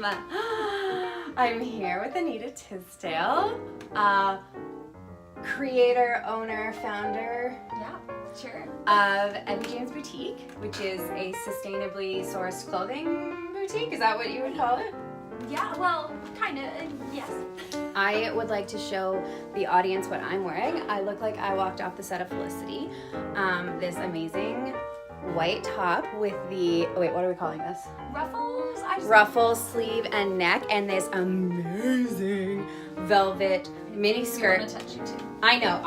I'm here with Anita Tysdal, creator, owner, founder of Evie Jane's Boutique, which is a sustainably sourced clothing boutique. Is that what you would call it? Yeah, well, kind of, yes. I would like to show the audience what I'm wearing. I look like I walked off the set of Felicity. This amazing white top with the, what are we calling this? Ruffles? Ruffle, sleeve, and neck, and this amazing velvet mini skirt. I want to touch you too. I know,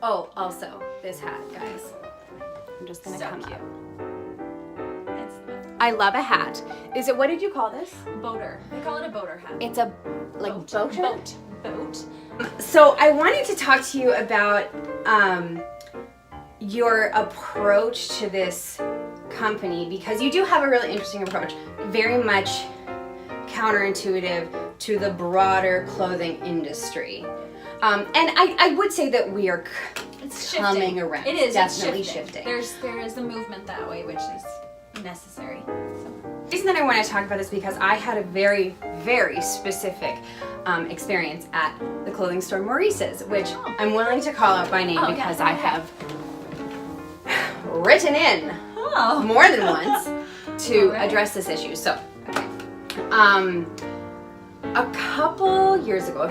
oh, also, this hat, guys. I'm just gonna come up. I love a hat. What did you call this? Boater. They call it a boater hat. It's a, boat? Boat. So I wanted to talk to you about your approach to this company, because you do have a really interesting approach, very much counterintuitive to the broader clothing industry. And I would say that we are coming around. It is definitely shifting. There is a movement that way, which is necessary. The reason that I want to talk about this because I had a very, very specific experience at the clothing store Maurice's, which I'm willing to call out by name because I have written in more than once to address this issue. So, a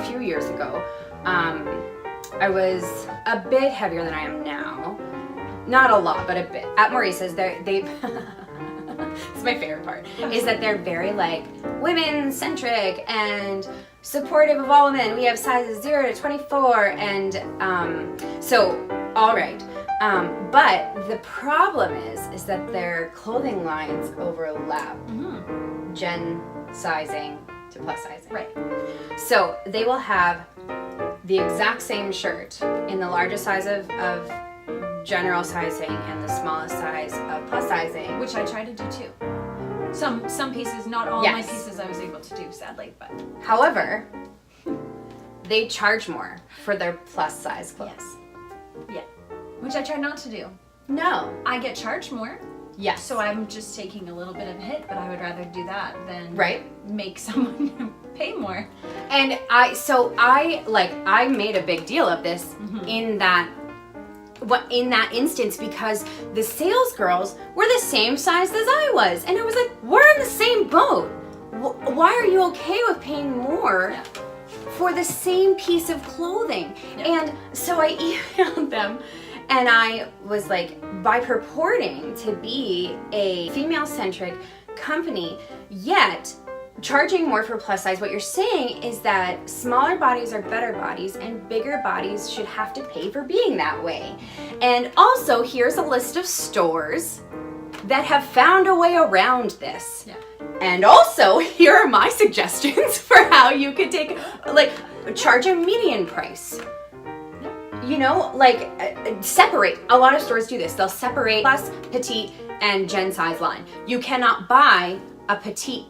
few years ago, I was a bit heavier than I am now. Not a lot, but a bit. At Maurice's, they this is my favorite part, is that they're very like women-centric and supportive of all women. We have sizes 0 to 24, and all right. But the problem is that their clothing lines overlap. Gen sizing to plus sizing. Right. So they will have the exact same shirt in the largest size of general sizing and the smallest size of plus sizing. Which I try to do too. Some pieces, not all my pieces I was able to do, sadly, but. However, they charge more for their plus size clothes. Yes. Yeah. Which I try not to do. No. I get charged more. Yes. So I'm just taking a little bit of a hit, but I would rather do that than make someone pay more. And I made a big deal of this in that instance because the sales girls were the same size as I was, and I was like, we're in the same boat. Why are you okay with paying more for the same piece of clothing? And so I emailed them. And I was like, by purporting to be a female-centric company, yet charging more for plus size, what you're saying is that smaller bodies are better bodies and bigger bodies should have to pay for being that way. And also, here's a list of stores that have found a way around this. Yeah. And also, here are my suggestions for how you could charge a median price. You know, separate. A lot of stores do this. They'll separate plus, petite, and gen size line. You cannot buy a petite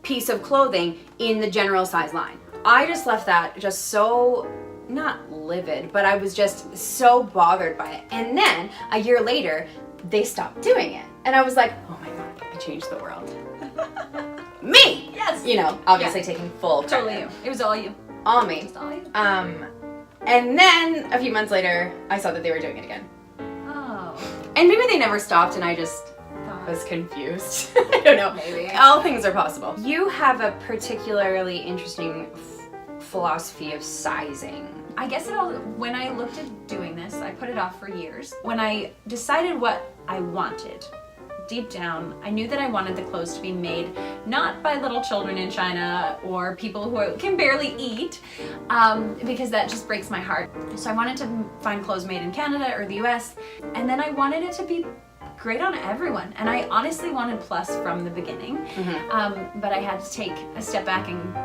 piece of clothing in the general size line. I just left that just so, not livid, but I was just so bothered by it. And then, a year later, they stopped doing it. And I was like, oh my God, I changed the world. Me! Yes! You know, obviously taking full credit. Totally you. It was all you. All me. It was all you. And then, a few months later, I saw that they were doing it again. Oh. And maybe they never stopped and I just was confused. I don't know. Maybe. All things are possible. You have a particularly interesting philosophy of sizing. I guess when I looked at doing this, I put it off for years. When I decided what I wanted, deep down, I knew that I wanted the clothes to be made not by little children in China or people who can barely eat, because that just breaks my heart. So I wanted to find clothes made in Canada or the US, and then I wanted it to be great on everyone. And I honestly wanted plus from the beginning, but I had to take a step back and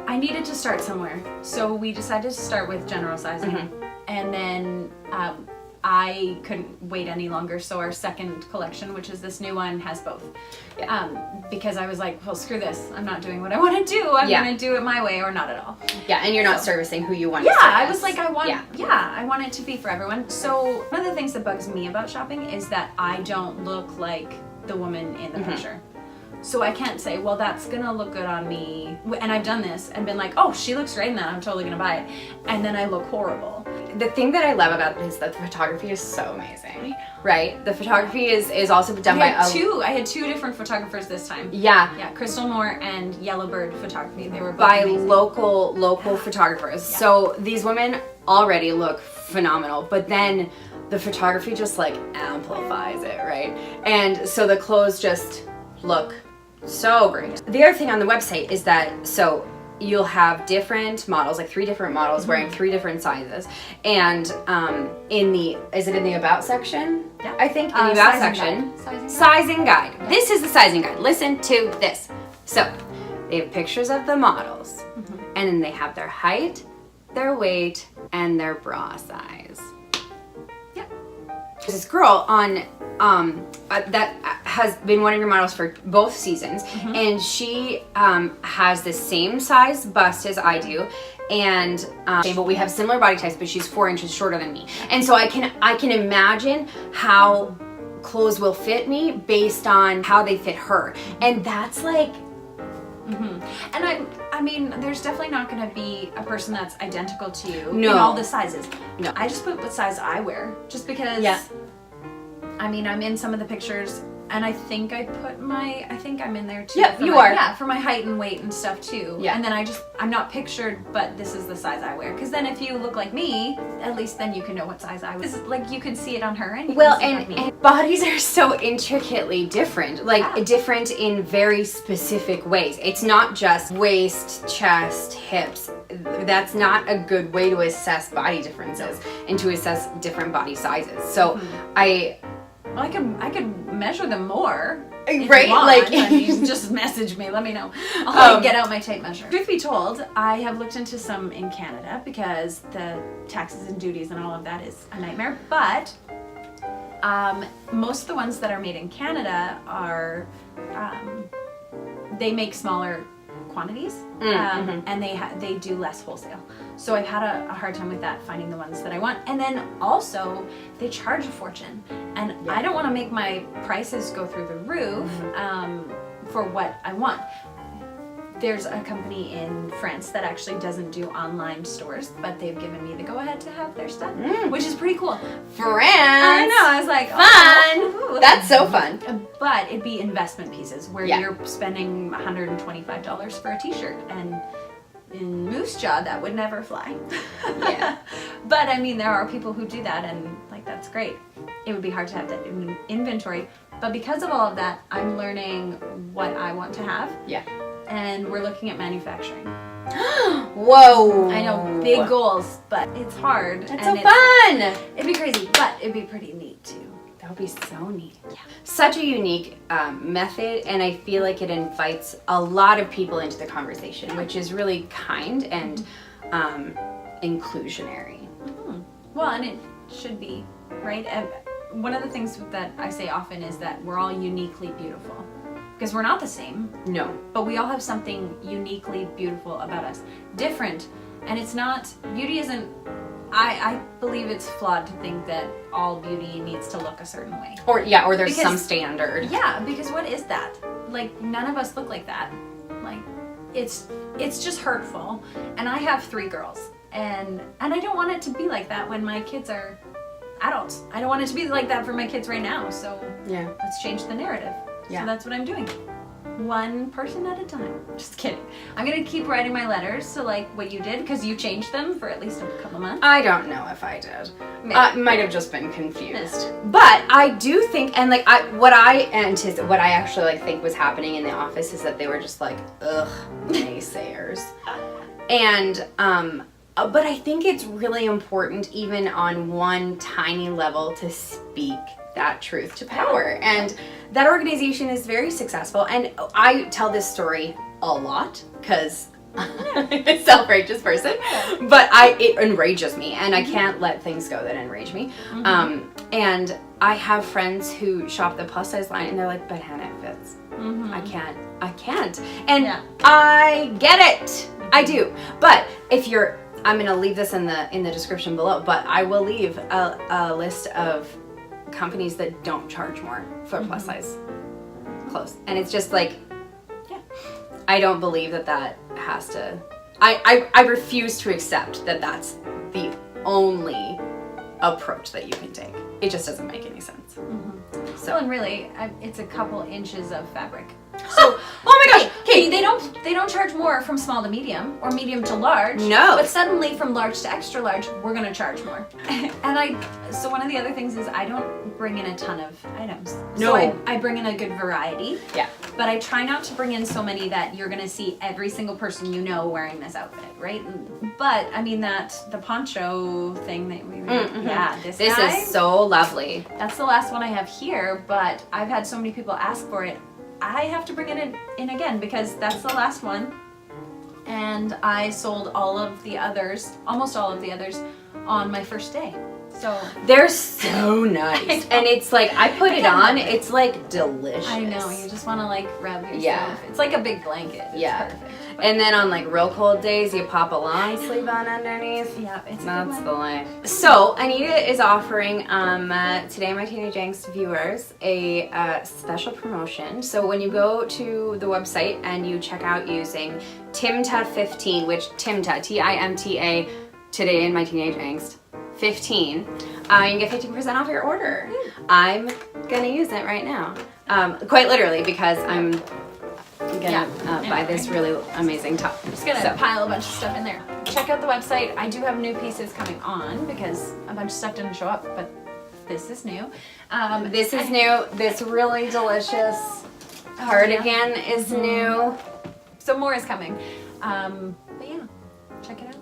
I needed to start somewhere. So we decided to start with general sizing, and then I couldn't wait any longer, so our second collection, which is this new one, has both. Because I was like, well, screw this. I'm not doing what I want to do. I'm going to do it my way or not at all. Yeah, and you're not servicing who you want to service. service. I was like, I want it to be for everyone. So one of the things that bugs me about shopping is that I don't look like the woman in the picture. So I can't say, well, that's gonna look good on me. And I've done this and been like, oh, she looks great in that, I'm totally gonna buy it. And then I look horrible. The thing that I love about it is that the photography is so amazing, right? The photography is also done by I had two different photographers this time. Yeah, Crystal Moore and Yellowbird Photography. They were both by amazing. local photographers. Yeah. So these women already look phenomenal, but then the photography just like amplifies it, right? And so the clothes just look so great. The other thing on the website is that you'll have different models, like 3 different models wearing 3 different sizes. And is it in the about section? Yeah. I think in the about section. Sizing guide. Yeah. This is the sizing guide. Listen to this. So they have pictures of the models, and then they have their height, their weight, and their bra size. Yep. There's this girl on that has been one of your models for both seasons, and she has the same size bust as I do, and but we have similar body types, but she's 4 inches shorter than me, and so I can imagine how clothes will fit me based on how they fit her, and that's like. And I mean, there's definitely not going to be a person that's identical to you in No. all the sizes. No. I just put what size I wear, just because. Yeah. I mean, I'm in some of the pictures, and I think I think I'm in there too. Yeah, for you my- are. Yeah, for my height and weight and stuff too. Yeah. And then I'm not pictured, but this is the size I wear. Because then if you look like me, at least then you can know what size I wear. Like you can see it on her, and you Well, can see it on me. and bodies are so intricately different, like different in very specific ways. It's not just waist, chest, hips. That's not a good way to assess body differences and to assess different body sizes. So Well, I could measure them more. If Right? you want. Like- I mean, just message me. Let me know. I'll get out my tape measure. Truth be told, I have looked into some in Canada because the taxes and duties and all of that is a nightmare. But most of the ones that are made in Canada are they make smaller quantities and they do less wholesale. So I've had a hard time with that, finding the ones that I want. And then also they charge a fortune, and I don't want to make my prices go through the roof for what I want. There's a company in France that actually doesn't do online stores, but they've given me the go-ahead to have their stuff, which is pretty cool. France. I know, I was like, fun. ooh. That's so fun. But it'd be investment pieces where Yeah. you're spending $125 for a t-shirt, and in Moose Jaw that would never fly. Yeah. But I mean, there are people who do that, and like that's great. It would be hard to have that in inventory, but because of all of that, I'm learning what I want to have. Yeah. And we're looking at manufacturing. Whoa. I know, big goals, but it's hard. That's and so fun. It'd be crazy, but it'd be pretty neat too. That would be so neat. Yeah. Such a unique method, and I feel like it invites a lot of people into the conversation, which is really kind and inclusionary. Well, and it should be, right? One of the things that I say often is that we're all uniquely beautiful. Because we're not the same, No. but we all have something uniquely beautiful about us. Different. And it's not, beauty isn't, I believe it's flawed to think that all beauty needs to look a certain way. Or there's Because- some standard. Yeah, because what is that? Like, none of us look like that. Like, it's just hurtful. And I have 3 girls. And I don't want it to be like that when my kids are adults. I don't want it to be like that for my kids right now. So Yeah. let's change the narrative. Yeah. So that's what I'm doing. One person at a time. Just kidding. I'm gonna keep writing my letters to like what you did, because you changed them for at least a couple months. I don't know if I did. Maybe. Might have just been confused. But I do think, and like what I actually like think was happening in the office is that they were just like, ugh, naysayers. And but I think it's really important, even on one tiny level, to speak that truth to power. And that organization is very successful. And I tell this story a lot because I'm a self-righteous person, but it enrages me, and I can't let things go that enrage me. And I have friends who shop the plus size line, and they're like, but Hannah, it fits. I can't. And I get it. I do. But if you're, I'm going to leave this in the description below, but I will leave a list of companies that don't charge more for plus size close. And it's just like, Yeah. I don't believe that has to, I refuse to accept that that's the only approach that you can take. It just doesn't make any sense. So, and really, it's a couple inches of fabric. So, oh my gosh, Okay, they don't charge more from small to medium or medium to large. No. But suddenly from large to extra large, we're gonna charge more. So one of the other things is I don't bring in a ton of items. No. So I bring in a good variety. Yeah. But I try not to bring in so many that you're gonna see every single person you know wearing this outfit, right? But I mean the poncho thing that we this guy, is so lovely. that's the last one I have here, but I've had so many people ask for it. I have to bring it in again because that's the last one. And I sold almost all of the others on my first day. So They're so nice. And it's like, I put it on, it's like delicious. I know, you just want to like rub yourself. Yeah. It's like a big blanket. It's Yeah. perfect. And then on like real cold days, you pop a long sleeve on underneath. Yeah, it's a That's good the one. life. So Anita is offering Today My Teenage Angst viewers a special promotion. So when you go to the website and you check out using TIMTA15, which TIMTA, T-I-M-T-A, Today in My Teenage Angst 15, you can get 15% off your order. I'm gonna use it right now. Quite literally, because I'm gonna buy this really amazing top. I'm just gonna pile a bunch of stuff in there. Check out the website. I do have new pieces coming on because a bunch of stuff didn't show up, but this is new. This is new. This really delicious cardigan is new. So more is coming. But yeah, check it out.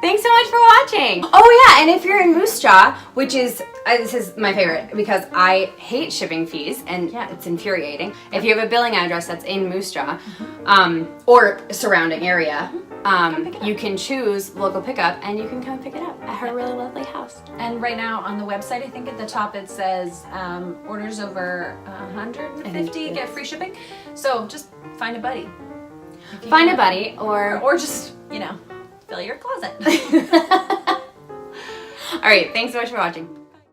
Thanks so much for watching. Oh yeah, and if you're in Moose Jaw, which is, this is my favorite because I hate shipping fees and it's infuriating. If you have a billing address that's in Moose Jaw or surrounding area, you can choose local pickup and you can come pick it up at her really lovely house. And right now on the website, I think at the top it says orders over 150 get free shipping. So just find a buddy. Find a buddy or just, fill your closet. All right, thanks so much for watching.